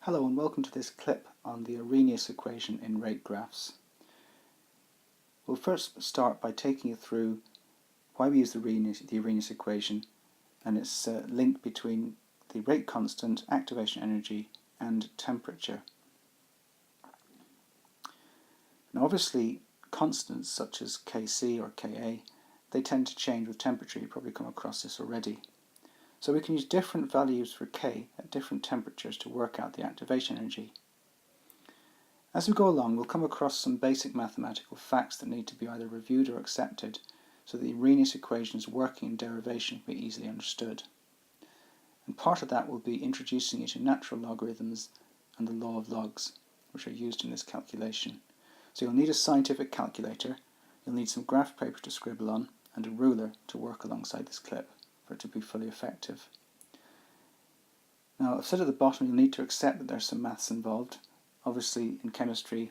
Hello and welcome to this clip on the Arrhenius equation in rate graphs. We'll first start by taking you through why we use the Arrhenius equation and its link between the rate constant, activation energy and temperature. Now obviously constants such as Kc or Ka, they tend to change with temperature. You've probably come across this already. So we can use different values for K at different temperatures to work out the activation energy. As we go along, we'll come across some basic mathematical facts that need to be either reviewed or accepted so that the Arrhenius equation's working and derivation can be easily understood. And part of that will be introducing you to natural logarithms and the law of logs, which are used in this calculation. So you'll need a scientific calculator, you'll need some graph paper to scribble on, and a ruler to work alongside this clip for it to be fully effective. Now, I've said at the bottom you'll need to accept that there's some maths involved. Obviously, in chemistry,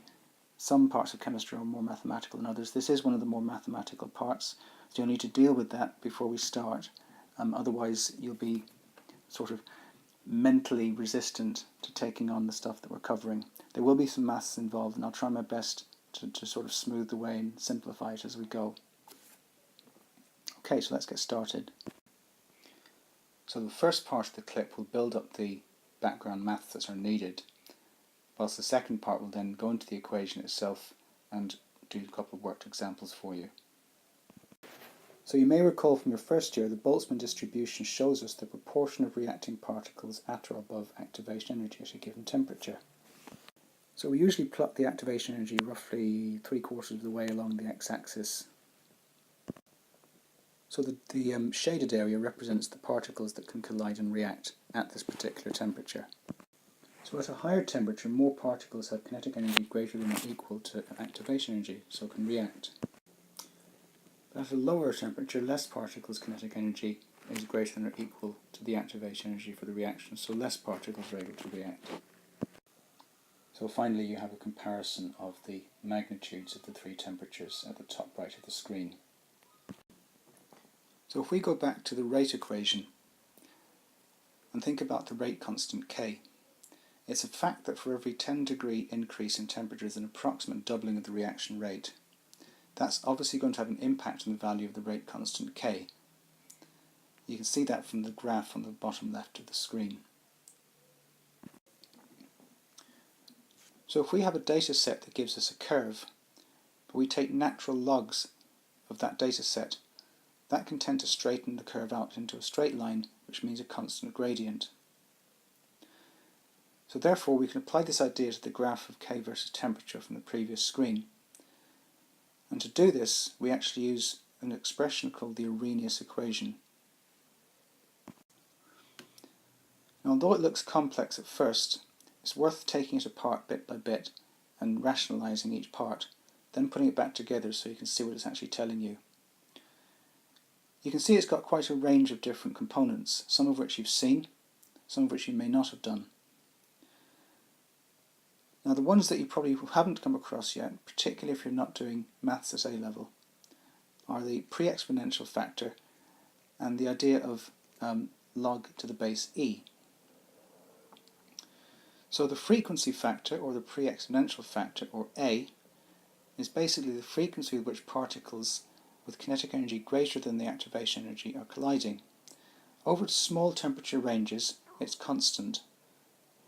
some parts of chemistry are more mathematical than others. This is one of the more mathematical parts, so you'll need to deal with that before we start. Otherwise, you'll be sort of mentally resistant to taking on the stuff that we're covering. There will be some maths involved, and I'll try my best to sort of smooth the way and simplify it as we go. Okay, so let's get started. So the first part of the clip will build up the background maths that are needed, whilst the second part will then go into the equation itself and do a couple of worked examples for you. So you may recall from your first year the Boltzmann distribution shows us the proportion of reacting particles at or above activation energy at a given temperature. So we usually plot the activation energy roughly 3/4 of the way along the x-axis. So the shaded area represents the particles that can collide and react at this particular temperature. So at a higher temperature, more particles have kinetic energy greater than or equal to activation energy, so can react. But at a lower temperature, less particles' kinetic energy is greater than or equal to the activation energy for the reaction, so less particles are able to react. So finally you have a comparison of the magnitudes of the three temperatures at the top right of the screen. So if we go back to the rate equation and think about the rate constant K, it's a fact that for every 10-degree increase in temperature there's an approximate doubling of the reaction rate. That's obviously going to have an impact on the value of the rate constant K. You can see that from the graph on the bottom left of the screen. So if we have a data set that gives us a curve, but we take natural logs of that data set, that can tend to straighten the curve out into a straight line, which means a constant gradient. So therefore we can apply this idea to the graph of K versus temperature from the previous screen. And to do this, we actually use an expression called the Arrhenius equation. Now, although it looks complex at first, it's worth taking it apart bit by bit and rationalizing each part, then putting it back together so you can see what it's actually telling you. You can see it's got quite a range of different components, some of which you've seen, some of which you may not have done. Now the ones that you probably haven't come across yet, particularly if you're not doing maths at A level, are the pre-exponential factor and the idea of log to the base e. So the frequency factor, or the pre-exponential factor, or A, is basically the frequency with which particles with kinetic energy greater than the activation energy are colliding. Over small temperature ranges, it's constant.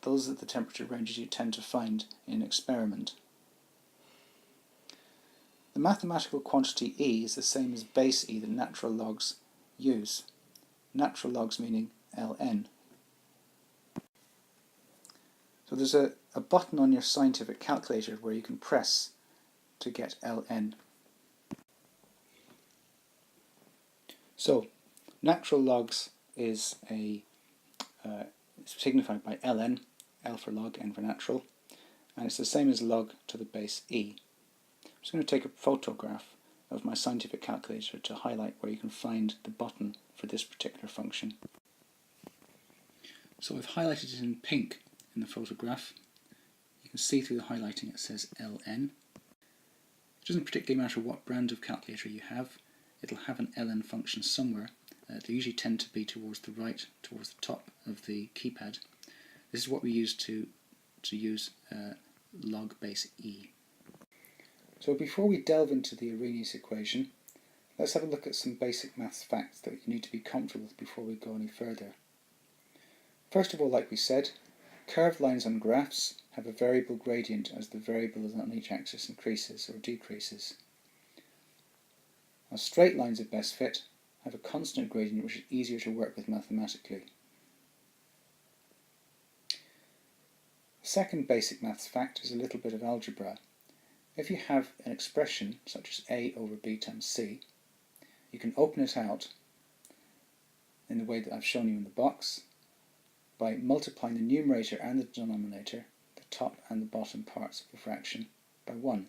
Those are the temperature ranges you tend to find in an experiment. The mathematical quantity E is the same as base E that natural logs use. Natural logs meaning ln. So there's a button on your scientific calculator where you can press to get ln. So natural logs is signified by ln, L for log, N for natural, and it's the same as log to the base e. I'm just going to take a photograph of my scientific calculator to highlight where you can find the button for this particular function. So I've highlighted it in pink in the photograph. You can see through the highlighting it says ln. It doesn't particularly matter what brand of calculator you have, it'll have an ln function somewhere. They usually tend to be towards the right, towards the top of the keypad. This is what we use to to use log base e. So before we delve into the Arrhenius equation, let's have a look at some basic maths facts that you need to be comfortable with before we go any further. First of all, like we said, curved lines on graphs have a variable gradient as the variable on each axis increases or decreases. Now, straight lines at best fit have a constant gradient which is easier to work with mathematically. The second basic maths fact is a little bit of algebra. If you have an expression such as a over b times c, you can open it out in the way that I've shown you in the box by multiplying the numerator and the denominator, the top and the bottom parts of the fraction, by 1.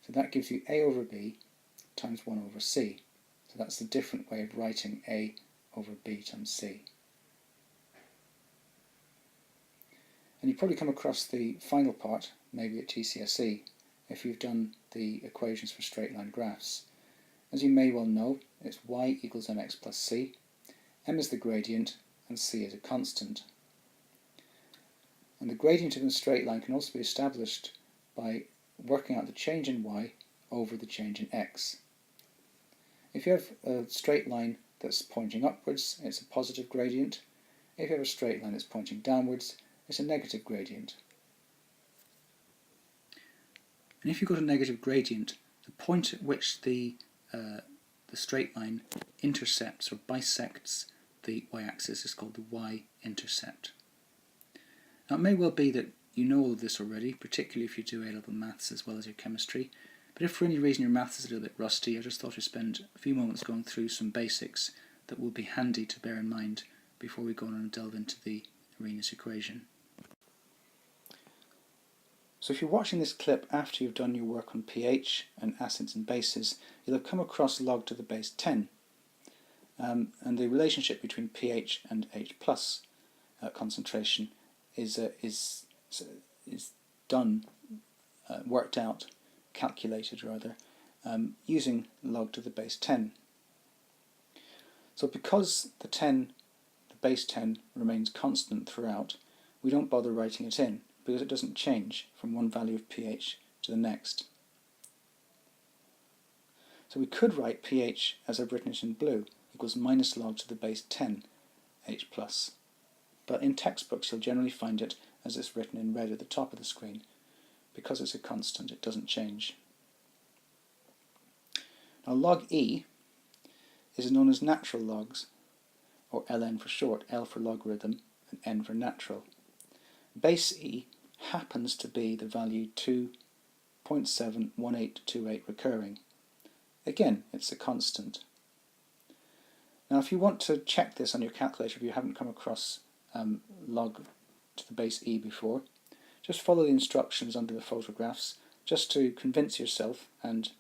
So that gives you a over b times 1 over c. So that's the different way of writing a over b times c. And you've probably come across the final part, maybe at GCSE, if you've done the equations for straight line graphs. As you may well know, it's y equals mx plus c, m is the gradient, and c is a constant. And the gradient of a straight line can also be established by working out the change in y over the change in x. If you have a straight line that's pointing upwards, it's a positive gradient. If you have a straight line that's pointing downwards, it's a negative gradient. And if you've got a negative gradient, the point at which the straight line intercepts or bisects the y-axis is called the y-intercept. Now it may well be that you know all of this already, particularly if you do A-level maths as well as your chemistry, but if for any reason your maths is a little bit rusty, I just thought I'd spend a few moments going through some basics that will be handy to bear in mind before we go on and delve into the Arrhenius equation. So if you're watching this clip after you've done your work on pH and acids and bases, you'll have come across log to the base 10. And the relationship between pH and H plus concentration is done, worked out, calculated rather, using log to the base 10. So because the base 10 remains constant throughout, we don't bother writing it in, because it doesn't change from one value of pH to the next. So we could write pH as I've written it in blue, equals minus log to the base 10 H plus. But in textbooks you'll generally find it as it's written in red at the top of the screen. Because it's a constant, it doesn't change. Now log E is known as natural logs, or ln for short, L for logarithm and n for natural. Base E happens to be the value 2.71828 recurring. Again, it's a constant. Now if you want to check this on your calculator, if you haven't come across log to the base E before, just follow the instructions under the photographs just to convince yourself and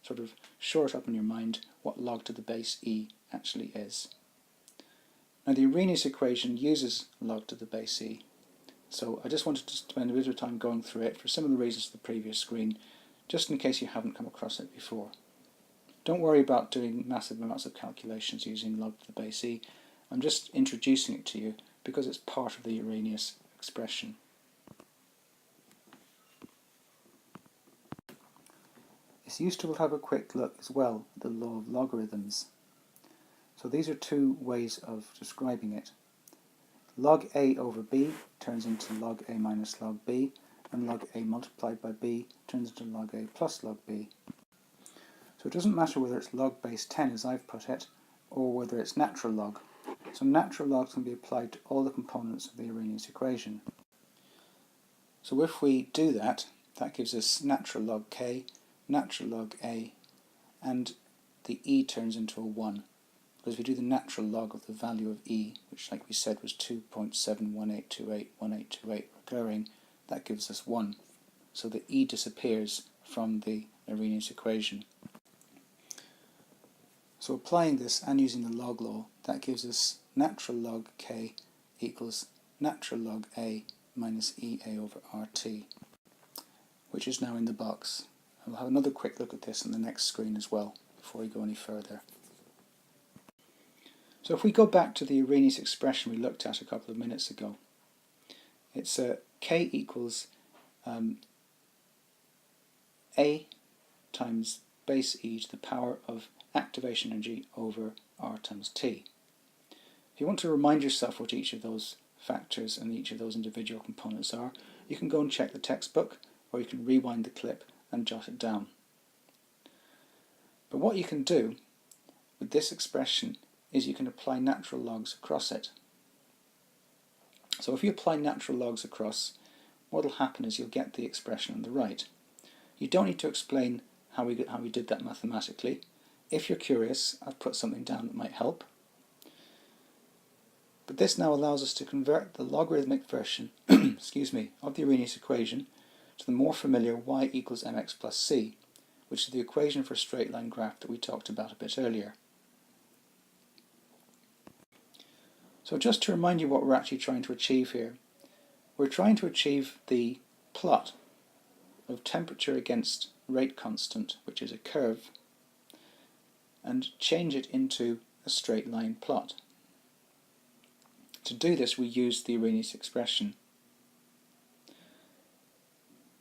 sort of shore it up in your mind what log to the base E actually is. Now the Arrhenius equation uses log to the base E. So I just wanted to spend a bit of time going through it for similar reasons to the previous screen, just in case you haven't come across it before. Don't worry about doing massive amounts of calculations using log to the base E. I'm just introducing it to you because it's part of the Arrhenius expression. It's useful to have a quick look as well at the law of logarithms. So these are two ways of describing it. Log a over b turns into log a minus log b, and log a multiplied by b turns into log a plus log b. So it doesn't matter whether it's log base 10 as I've put it, or whether it's natural log. So natural logs can be applied to all the components of the Arrhenius equation. So if we do that, that gives us natural log k, natural log a, and the e turns into a 1. Because if we do the natural log of the value of e, which like we said was 2.718281828 recurring, that gives us 1. So the e disappears from the Arrhenius equation. So applying this and using the log law, that gives us natural log k equals natural log a minus ea over rt, which is now in the box. And we'll have another quick look at this on the next screen as well, before we go any further. So if we go back to the Arrhenius expression we looked at a couple of minutes ago, it's K equals A times base e to the power of activation energy over R times T. If you want to remind yourself what each of those factors and each of those individual components are, you can go and check the textbook, or you can rewind the clip and jot it down. But what you can do with this expression is you can apply natural logs across it. So if you apply natural logs across, what will happen is you'll get the expression on the right. You don't need to explain how we did that mathematically. If you're curious, I've put something down that might help. But this now allows us to convert the logarithmic version excuse me, of the Arrhenius equation to the more familiar y equals mx plus c, which is the equation for a straight line graph that we talked about a bit earlier. So just to remind you what we're actually trying to achieve here, we're trying to achieve the plot of temperature against rate constant, which is a curve, and change it into a straight line plot. To do this, we use the Arrhenius expression.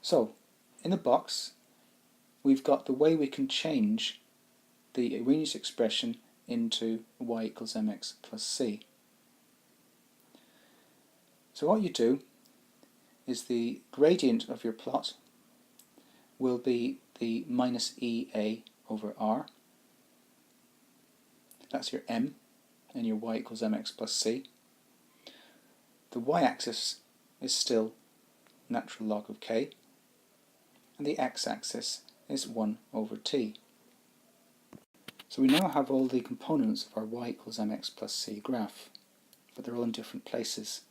So, in the box, we've got the way we can change the Arrhenius expression into y equals mx plus c. So what you do is the gradient of your plot will be the minus EA over R. That's your m, and your y equals mx plus c. The y-axis is still natural log of k, and the x-axis is 1 over t. So we now have all the components of our y equals mx plus c graph, but they're all in different places.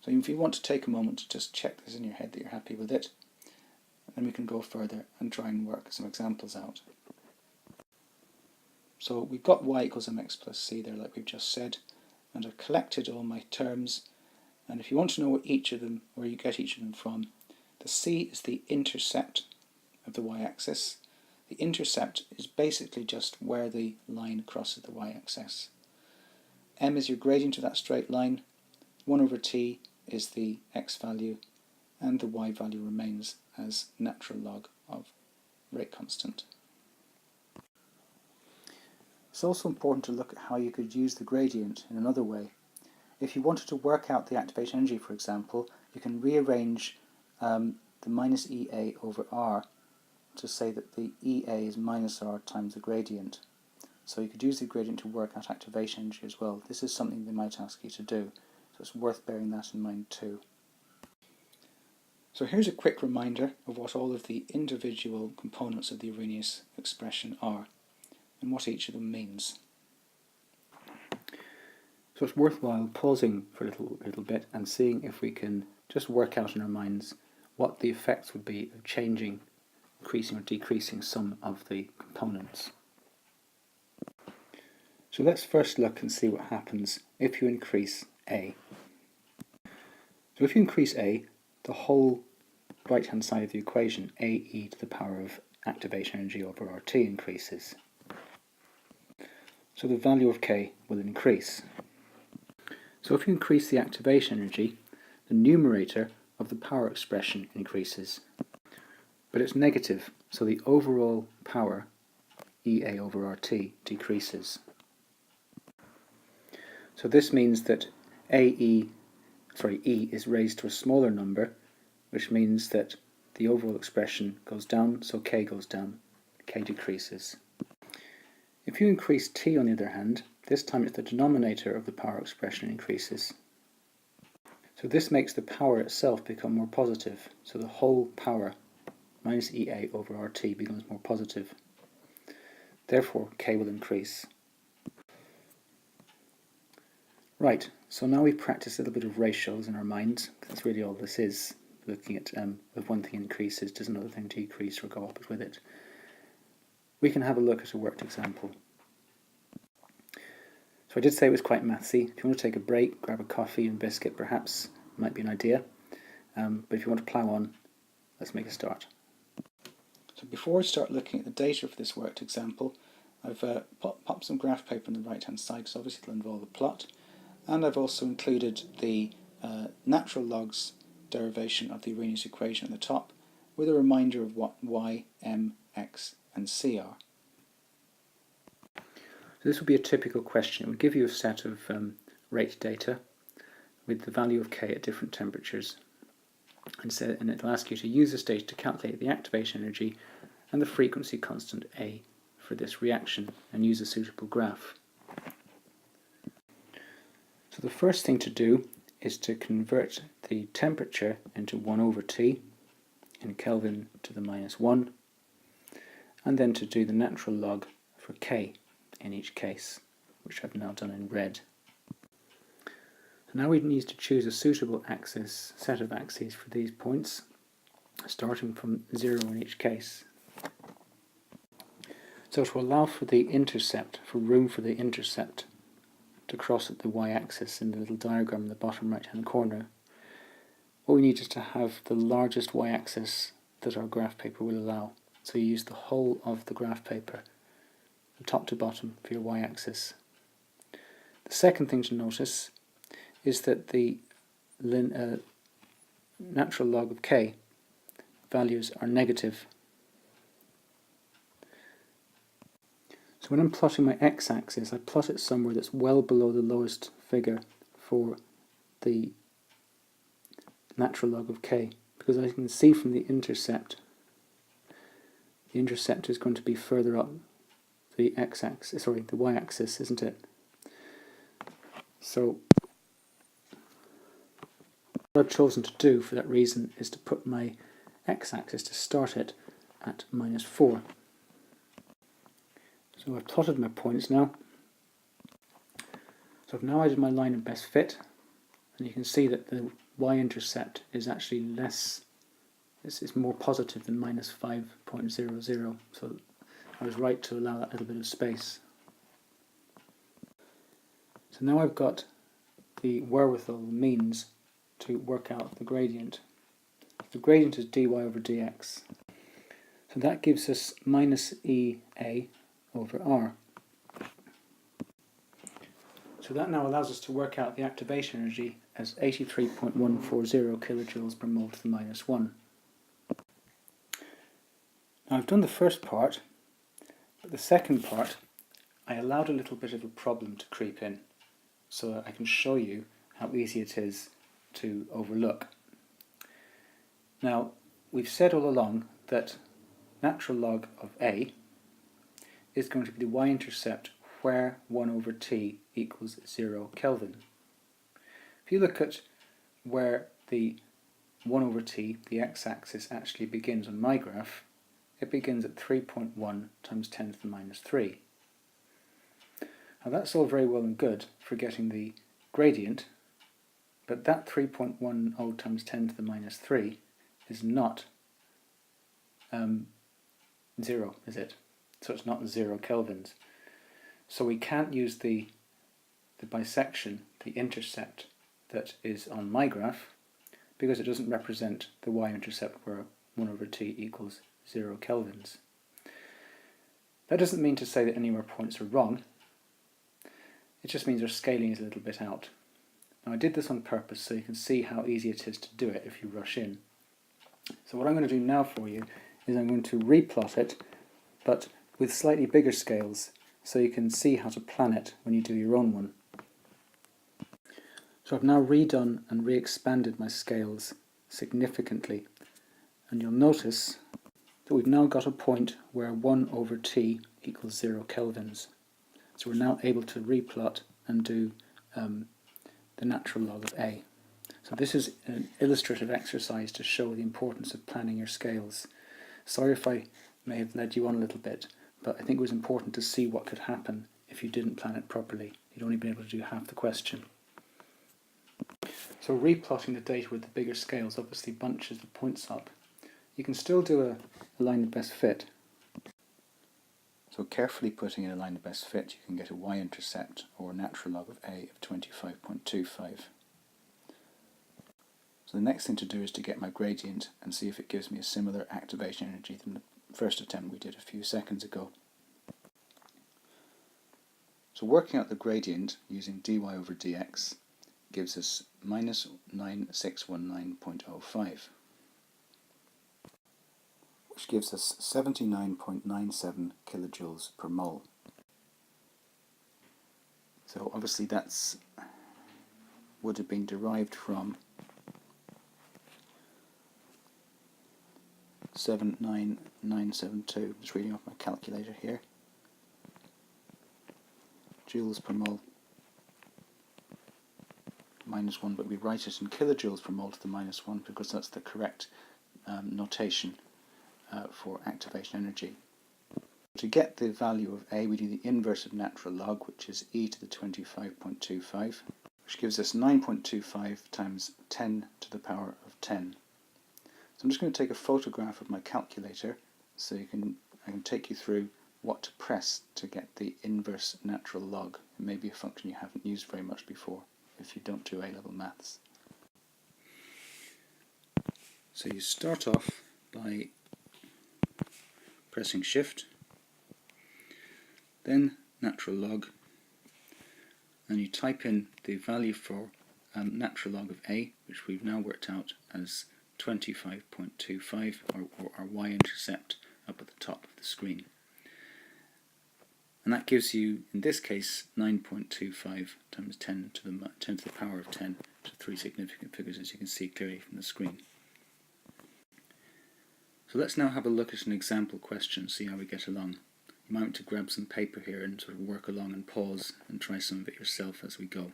So if you want to take a moment to just check this in your head that you're happy with it, then we can go further and try and work some examples out. So we've got y equals mx plus c there, like we've just said, and I've collected all my terms. And if you want to know what each of them, where you get each of them from, the c is the intercept of the y-axis. The intercept is basically just where the line crosses the y-axis. M is your gradient of that straight line. 1 over t is the x value, and the y value remains as natural log of rate constant. It's also important to look at how you could use the gradient in another way. If you wanted to work out the activation energy, for example, you can rearrange the minus EA over R to say that the EA is minus R times the gradient. So you could use the gradient to work out activation energy as well. This is something they might ask you to do, so it's worth bearing that in mind too. So here's a quick reminder of what all of the individual components of the Arrhenius expression are, and what each of them means. So it's worthwhile pausing for a little bit and seeing if we can just work out in our minds what the effects would be of changing, increasing or decreasing some of the components. So let's first look and see what happens if you increase A. So if you increase A, the whole right-hand side of the equation, AE to the power of activation energy over RT, increases. So the value of K will increase. So if you increase the activation energy, the numerator of the power expression increases. But it's negative, so the overall power, EA over RT, decreases. So this means that E is raised to a smaller number, which means that the overall expression goes down, so K goes down, K decreases. If you increase T, on the other hand, this time it's the denominator of the power expression increases. So this makes the power itself become more positive, so the whole power minus EA over RT becomes more positive. Therefore, K will increase. Right, so now we've practiced a little bit of ratios in our minds. That's really all this is, looking at if one thing increases, does another thing decrease or go up with it. We can have a look at a worked example. So I did say it was quite mathsy. If you want to take a break, grab a coffee and biscuit perhaps, might be an idea. But if you want to plough on, let's make a start. So before I start looking at the data for this worked example, I've popped some graph paper on the right hand side because obviously it'll involve a plot, and I've also included the natural logs derivation of the Arrhenius equation at the top with a reminder of what y, m, x and c are. So this would be a typical question. It would give you a set of rate data with the value of k at different temperatures, and it'll ask you to use this data to calculate the activation energy and the frequency constant A for this reaction and use a suitable graph. So the first thing to do is to convert the temperature into 1 over T in Kelvin to the -1, and then to do the natural log for K in each case, which I've now done in red. So now we need to choose a suitable set of axes for these points, starting from 0 in each case. So to allow for the intercept, for room for the intercept to cross at the y-axis in the little diagram in the bottom right hand corner, what we need is to have the largest y-axis that our graph paper will allow. So you use the whole of the graph paper, from top to bottom, for your y-axis. The second thing to notice is that the natural log of k values are negative. So when I'm plotting my x-axis, I plot it somewhere that's well below the lowest figure for the natural log of k, because I can see from the intercept is going to be further up the x-axis, sorry, the y-axis, isn't it? So what I've chosen to do for that reason is to put my x-axis, to start it at -4. So I've plotted my points now. So I've now added my line of best fit, and you can see that the y-intercept is actually less, it's more positive than -5.00, so I was right to allow that little bit of space. So now I've got the wherewithal, means to work out the gradient. The gradient is dy over dx. So that gives us -EA over r. So that now allows us to work out the activation energy as 83.140 kilojoules per mole to the -1. Now I've done the first part, but the second part I allowed a little bit of a problem to creep in, so that I can show you how easy it is to overlook. Now, we've said all along that natural log of A is going to be the y-intercept where 1 over T equals 0 Kelvin. If you look at where the 1 over T, the x-axis, actually begins on my graph, it begins at 3.1 times 10 to the -3. Now that's all very well and good for getting the gradient, but that 3.10 times 10 to the -3 is not 0, is it? So it's not 0 kelvins. So we can't use the bisection, the intercept that is on my graph, because it doesn't represent the y-intercept where 1 over T equals 0 kelvins. That doesn't mean to say that any of our points are wrong. It just means our scaling is a little bit out. Now I did this on purpose so you can see how easy it is to do it if you rush in. So what I'm going to do now for you is I'm going to replot it, but with slightly bigger scales, so you can see how to plan it when you do your own one. So I've now redone and re-expanded my scales significantly, and you'll notice that we've now got a point where 1 over T equals 0 kelvins. So we're now able to replot and do the natural log of A. So this is an illustrative exercise to show the importance of planning your scales. Sorry if I may have led you on a little bit, but I think it was important to see what could happen if you didn't plan it properly. You'd only been able to do half the question. So replotting the data with the bigger scales obviously bunches the points up. You can still do a line of best fit. So carefully putting in a line of best fit, you can get a y-intercept, or natural log of A, of 25.25. So the next thing to do is to get my gradient and see if it gives me a similar activation energy than the first attempt we did a few seconds ago. So working out the gradient using dy over dx gives us minus 9619.05, which gives us 79.97 kilojoules per mole. So obviously that's would have been derived from 79972. Just reading off my calculator here. Joules per mole minus 1, but we write it in kilojoules per mole to the minus 1 because that's the correct notation for activation energy. To get the value of A, we do the inverse of natural log, which is e to the 25.25, which gives us 9.25 times 10 to the power of 10. So I'm just going to take a photograph of my calculator so I can take you through what to press to get the inverse natural log. It may be a function you haven't used very much before if you don't do A-level maths. So you start off by pressing shift, then natural log, and you type in the value for natural log of A, which we've now worked out as 25.25, or our y-intercept up at the top of the screen. And that gives you, in this case, 9.25 times 10 to the power of 10, to 3 significant figures, as you can see clearly from the screen. So let's now have a look at an example question, see how we get along. You might want to grab some paper here and sort of work along and pause and try some of it yourself as we go.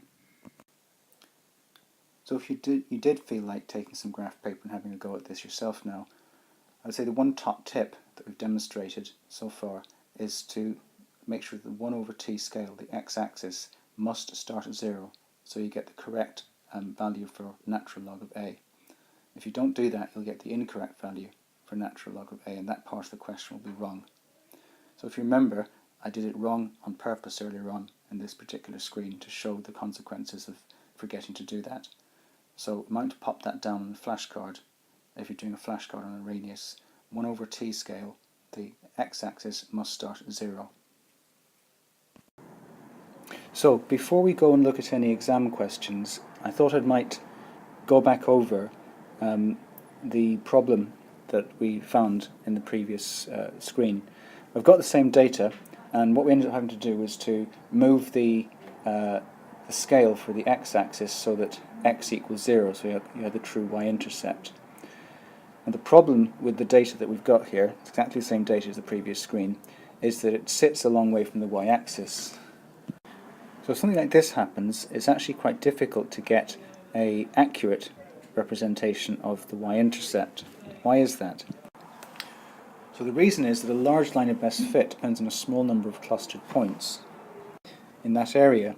So if you did feel like taking some graph paper and having a go at this yourself now, I would say the one top tip that we've demonstrated so far is to make sure that the 1 over t scale, the x-axis, must start at 0, so you get the correct value for natural log of A. If you don't do that, you'll get the incorrect value for natural log of A, and that part of the question will be wrong. So if you remember, I did it wrong on purpose earlier on in this particular screen to show the consequences of forgetting to do that. So I might to pop that down on a flashcard. If you're doing a flashcard on Arrhenius, 1 over t scale, the x-axis must start at 0. So before we go and look at any exam questions, I thought I might go back over the problem that we found in the previous screen. We've got the same data, and what we ended up having to do was to move the scale for the x-axis so that x equals 0, so you have the true y-intercept. And the problem with the data that we've got here, it's exactly the same data as the previous screen, is that it sits a long way from the y-axis. So if something like this happens, it's actually quite difficult to get an accurate representation of the y-intercept. Why is that? So the reason is that a large line of best fit depends on a small number of clustered points in that area.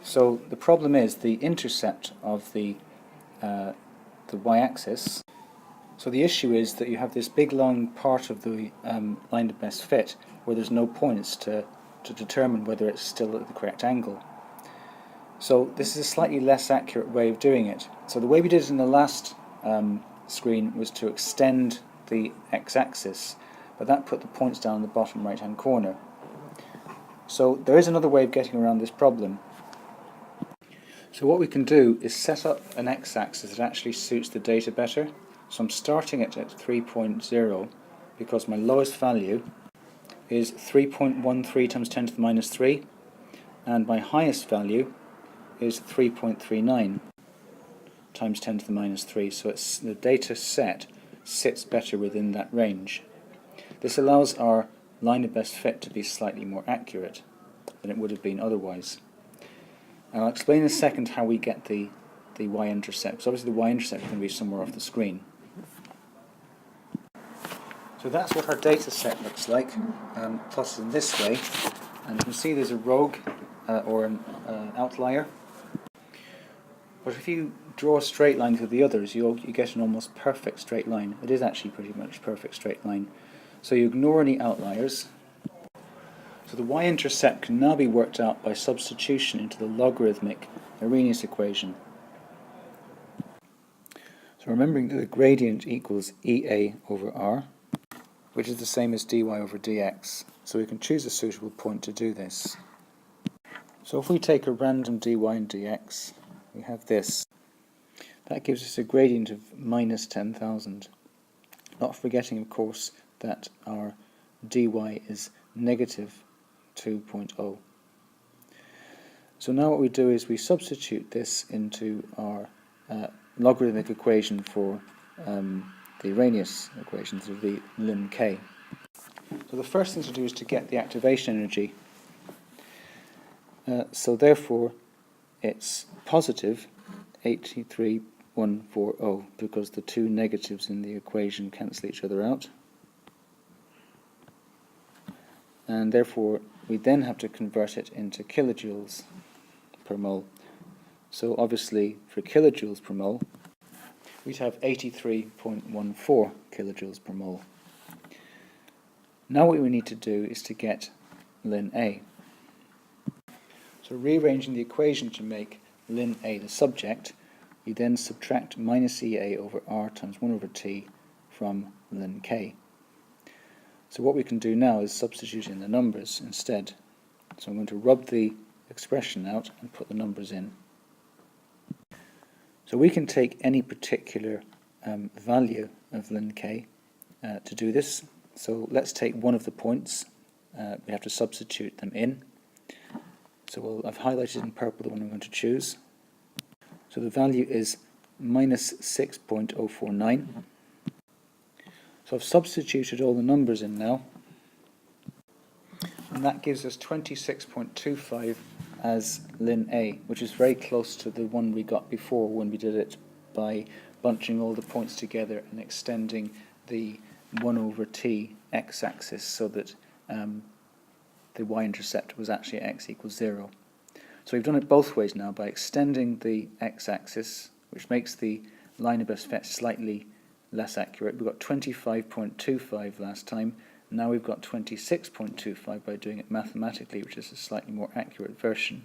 So the problem is the intercept of the y-axis. So the issue is that you have this big long part of the line of best fit where there's no points to determine whether it's still at the correct angle. So this is a slightly less accurate way of doing it. So the way we did it in the last screen was to extend the x-axis, but that put the points down in the bottom right hand corner. So there is another way of getting around this problem. So what we can do is set up an x-axis that actually suits the data better. So I'm starting it at 3.0 because my lowest value is 3.13 times 10 to the minus 3, and my highest value is 3.39 times 10 to the minus 3, so the data set sits better within that range. This allows our line of best fit to be slightly more accurate than it would have been otherwise. And I'll explain in a second how we get the y-intercept, because obviously the y-intercept can be somewhere off the screen. So that's what our data set looks like, plotted in this way, and you can see there's a rogue or an outlier. But if you draw a straight line through the others, you get an almost perfect straight line. It is actually pretty much a perfect straight line. So you ignore any outliers. So the y-intercept can now be worked out by substitution into the logarithmic Arrhenius equation. So remembering that the gradient equals EA over R, which is the same as dy over dx. So we can choose a suitable point to do this. So if we take a random dy and dx, we have this. That gives us a gradient of minus 10,000. Not forgetting, of course, that our dy is negative 2.0. So now what we do is we substitute this into our logarithmic equation for the Arrhenius equation, so the ln k. So the first thing to do is to get the activation energy. So therefore it's positive 83,140 because the two negatives in the equation cancel each other out. And therefore we then have to convert it into kilojoules per mole. So obviously for kilojoules per mole we'd have 83.14 kilojoules per mole. Now what we need to do is to get ln A. So rearranging the equation to make ln A the subject, we then subtract minus EA over R times 1 over T from ln K. So what we can do now is substitute in the numbers instead. So I'm going to rub the expression out and put the numbers in. So we can take any particular value of ln K to do this. So let's take one of the points. We have to substitute them in. So I've highlighted in purple the one I'm going to choose. So the value is minus 6.049. So I've substituted all the numbers in now. And that gives us 26.25 as ln A, which is very close to the one we got before when we did it by bunching all the points together and extending the 1 over t x-axis so that the y-intercept was actually x equals 0. So we've done it both ways now by extending the x-axis, which makes the line of best fit slightly less accurate. We got 25.25 last time. Now we've got 26.25 by doing it mathematically, which is a slightly more accurate version.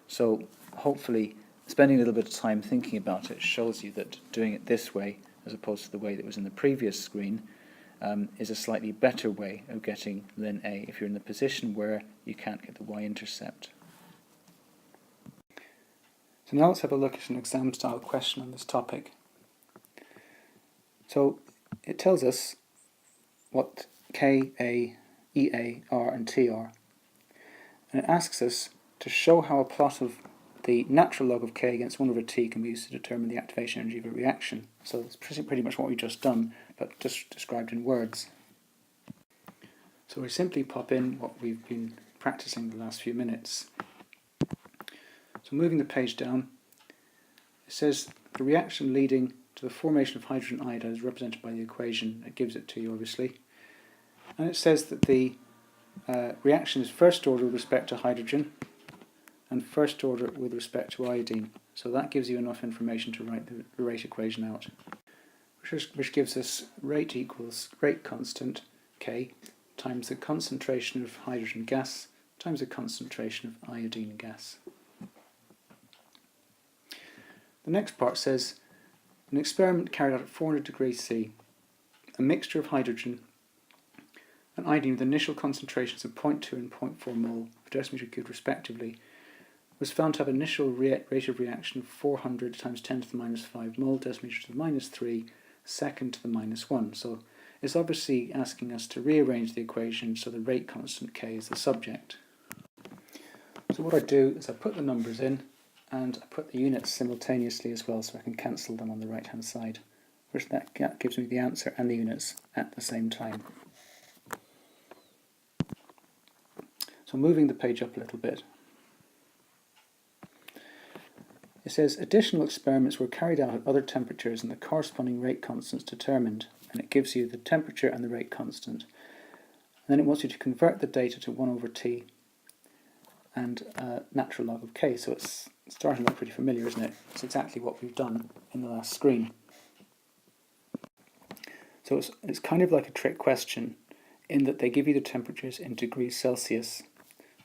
So hopefully spending a little bit of time thinking about it shows you that doing it this way, as opposed to the way that was in the previous screen, is a slightly better way of getting ln A if you're in the position where you can't get the y-intercept. So now let's have a look at an exam-style question on this topic. So it tells us what K, A, EA, R and T are. And it asks us to show how a plot of the natural log of K against 1 over T can be used to determine the activation energy of a reaction. So it's pretty much what we've just done, but just described in words. So we simply pop in what we've been practicing the last few minutes. So moving the page down, it says the reaction leading to the formation of hydrogen iodide is represented by the equation. It gives it to you, obviously. And it says that the reaction is first order with respect to hydrogen and first order with respect to iodine. So that gives you enough information to write the rate equation out, which gives us rate equals rate constant, K, times the concentration of hydrogen gas times the concentration of iodine gas. The next part says, an experiment carried out at 400 degrees C, a mixture of hydrogen and iodine with initial concentrations of 0.2 and 0.4 mole per decimeter cubed respectively was found to have initial rate of reaction of 400 times 10 to the minus 5 mole, decimeter to the minus 3, second to the minus 1. So it's obviously asking us to rearrange the equation so the rate constant K is the subject. So what I do is I put the numbers in and I put the units simultaneously as well so I can cancel them on the right hand side, which that gives me the answer and the units at the same time. So moving the page up a little bit. It says additional experiments were carried out at other temperatures and the corresponding rate constants determined, and it gives you the temperature and the rate constant. And then it wants you to convert the data to 1 over T and natural log of K. So it's starting to look pretty familiar, isn't it? It's exactly what we've done in the last screen. So it's kind of like a trick question in that they give you the temperatures in degrees Celsius.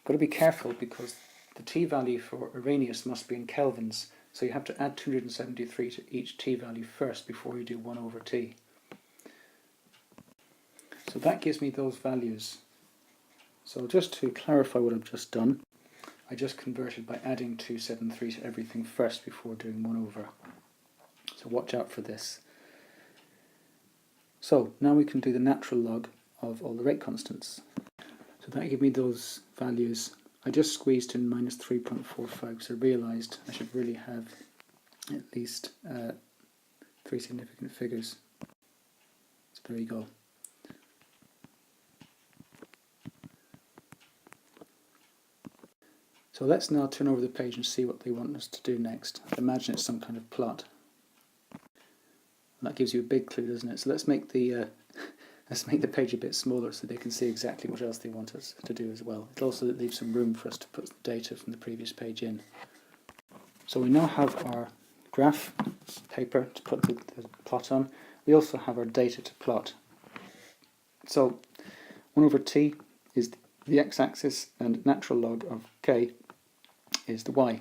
Got to be careful because the T value for Arrhenius must be in kelvins, so you have to add 273 to each T value first before you do 1 over T. So that gives me those values. So just to clarify what I've just done, I just converted by adding 273 to everything first before doing 1 over. So watch out for this. So now we can do the natural log of all the rate constants. So that gave me those values. I just squeezed in minus 3.45 because I realised I should really have at least 3 significant figures. So there you go. So let's now turn over the page and see what they want us to do next. I imagine it's some kind of plot. That gives you a big clue, doesn't it? So let's make the page a bit smaller so they can see exactly what else they want us to do as well. It'll also leave some room for us to put the data from the previous page in. So we now have our graph paper to put the plot on. We also have our data to plot. So 1 over t is the x-axis and natural log of k is the y.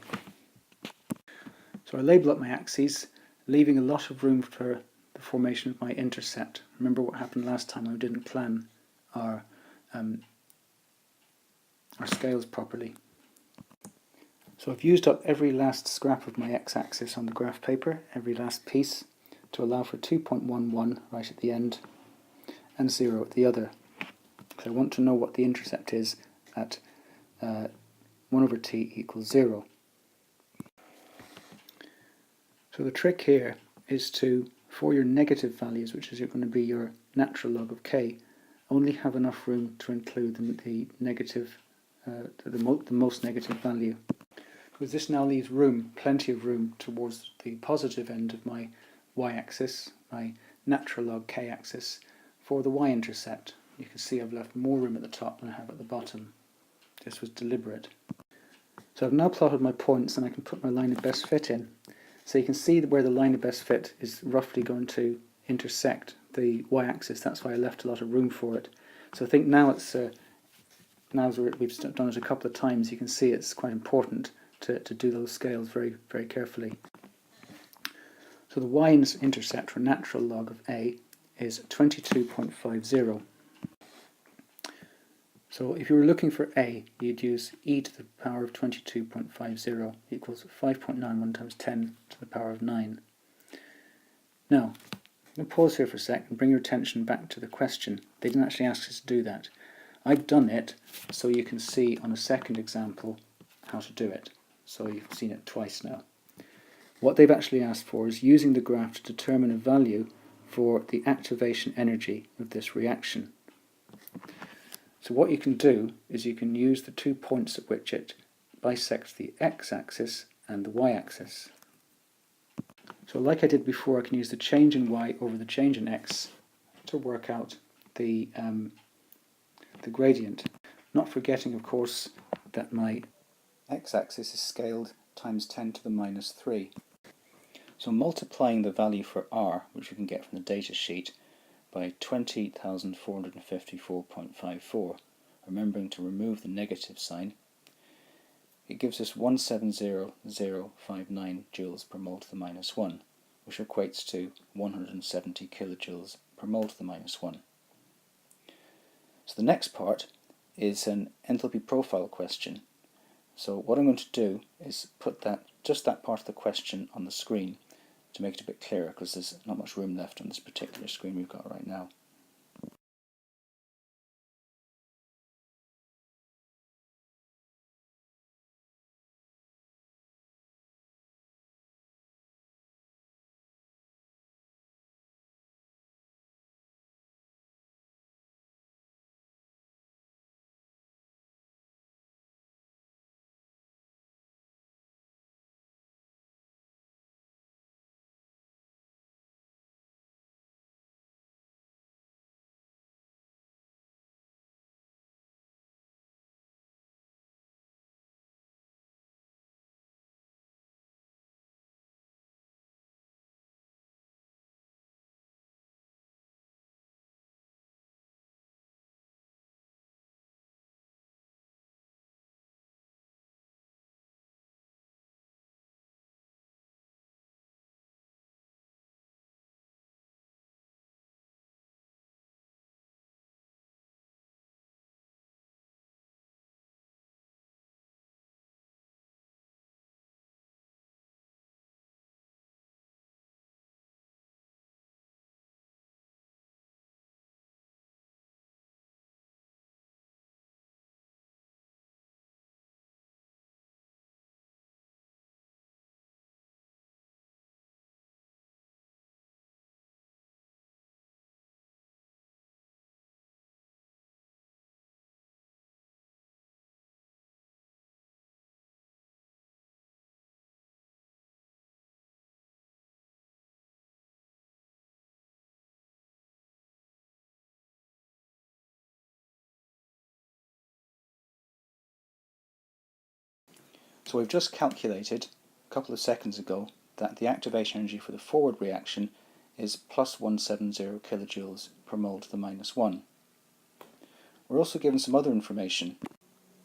So I label up my axes, leaving a lot of room for the formation of my intercept. Remember what happened last time when we didn't plan our scales properly. So I've used up every last scrap of my x-axis on the graph paper, every last piece, to allow for 2.11 right at the end and 0 at the other. So I want to know what the intercept is at 1 over t equals 0. So the trick here is to, for your negative values, which is going to be your natural log of k, only have enough room to include the negative, the most negative value. Because this now leaves room, plenty of room, towards the positive end of my y-axis, my natural log k-axis, for the y-intercept. You can see I've left more room at the top than I have at the bottom. This was deliberate. So I've now plotted my points and I can put my line of best fit in. So you can see where the line of best fit is roughly going to intersect the y-axis. That's why I left a lot of room for it. So I think now we've done it a couple of times, you can see it's quite important to do those scales very, very carefully. So the y-intercept, or natural log of a, is 22.50. So if you were looking for a, you'd use e to the power of 22.50 equals 5.91 times 10 to the power of 9. Now, I'm going to pause here for a sec and bring your attention back to the question. They didn't actually ask us to do that. I've done it so you can see on a second example how to do it. So you've seen it twice now. What they've actually asked for is using the graph to determine a value for the activation energy of this reaction. So what you can do is you can use the 2 points at which it bisects the x-axis and the y-axis. So like I did before, I can use the change in y over the change in x to work out the gradient. Not forgetting, of course, that my x-axis is scaled times 10 to the minus 3. So multiplying the value for r, which we can get from the data sheet, by 20,454.54, remembering to remove the negative sign, it gives us 170059 joules per mole to the minus 1, which equates to 170 kilojoules per mole to the minus 1. So the next part is an enthalpy profile question. So what I'm going to do is put just that part of the question on the screen to make it a bit clearer, because there's not much room left on this particular screen we've got right now. So we've just calculated a couple of seconds ago that the activation energy for the forward reaction is plus 170 kilojoules per mole to the minus 1. We're also given some other information.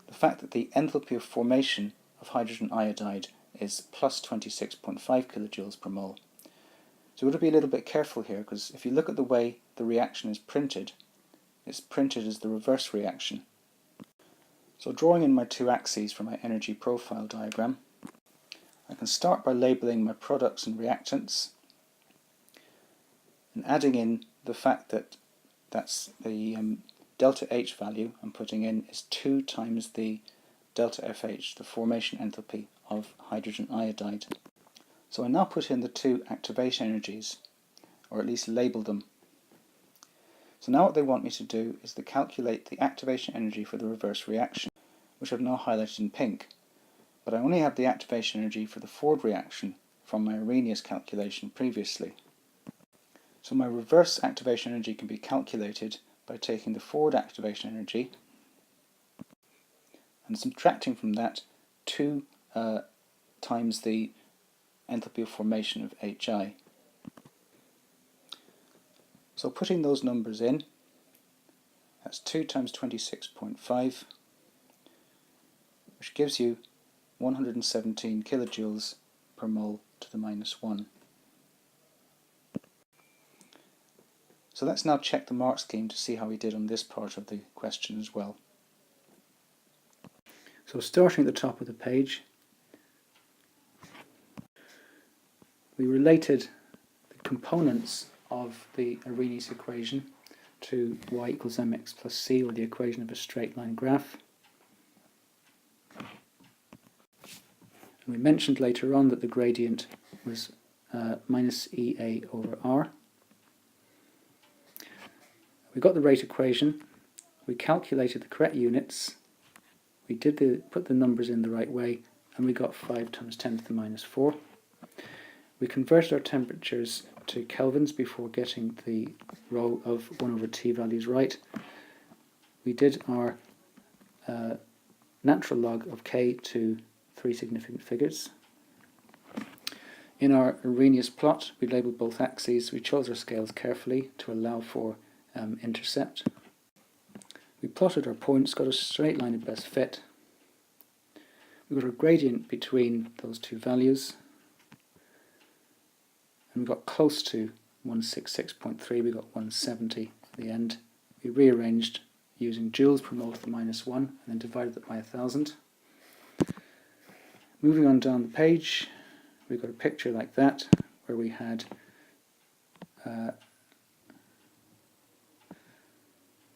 The fact that the enthalpy of formation of hydrogen iodide is plus 26.5 kilojoules per mole. So we've got to be a little bit careful here, because if you look at the way the reaction is printed, it's printed as the reverse reaction. So drawing in my two axes for my energy profile diagram, I can start by labelling my products and reactants and adding in the fact that that's the delta H value I'm putting in is 2 times the delta FH, the formation enthalpy of hydrogen iodide. So I now put in the two activation energies, or at least label them. So now what they want me to do is to calculate the activation energy for the reverse reaction, which I've now highlighted in pink. But I only have the activation energy for the forward reaction from my Arrhenius calculation previously. So my reverse activation energy can be calculated by taking the forward activation energy and subtracting from that 2 times the enthalpy of formation of Hi. So putting those numbers in, that's 2 times 26.5, which gives you 117 kilojoules per mole to the minus 1. So let's now check the mark scheme to see how we did on this part of the question as well. So starting at the top of the page, we related the components of the Arrhenius equation to y equals mx plus c, or the equation of a straight line graph. And we mentioned later on that the gradient was minus Ea over r. We got the rate equation, we calculated the correct units, we put the numbers in the right way, and we got 5 times 10 to the minus 4. We converted our temperatures to kelvins before getting the rho of 1 over T values right. We did our natural log of K to 3 significant figures. In our Arrhenius plot, we labelled both axes. We chose our scales carefully to allow for intercept. We plotted our points, got a straight line of best fit. We got a gradient between those two values, and we got close to 166.3, we got 170 at the end. We rearranged using joules per mole to the minus 1 and then divided it by 1000. Moving on down the page, we've got a picture like that where we had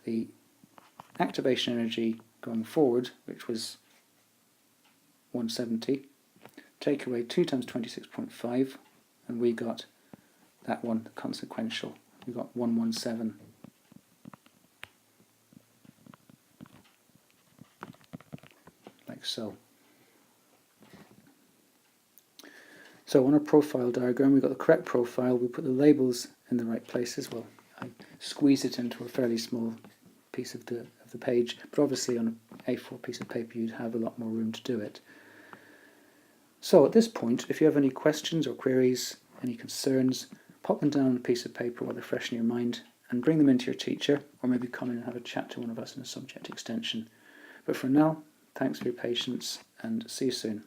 the activation energy going forward, which was 170, take away 2 times 26.5, and we got that one, the consequential. We got 117. Like so. So on our profile diagram, we got the correct profile, we put the labels in the right places. Well, I squeezed it into a fairly small piece of the page, but obviously on an A4 piece of paper you'd have a lot more room to do it. So at this point, if you have any questions or queries, any concerns, pop them down on a piece of paper while they're fresh in your mind and bring them into your teacher, or maybe come in and have a chat to one of us in a subject extension. But for now, thanks for your patience and see you soon.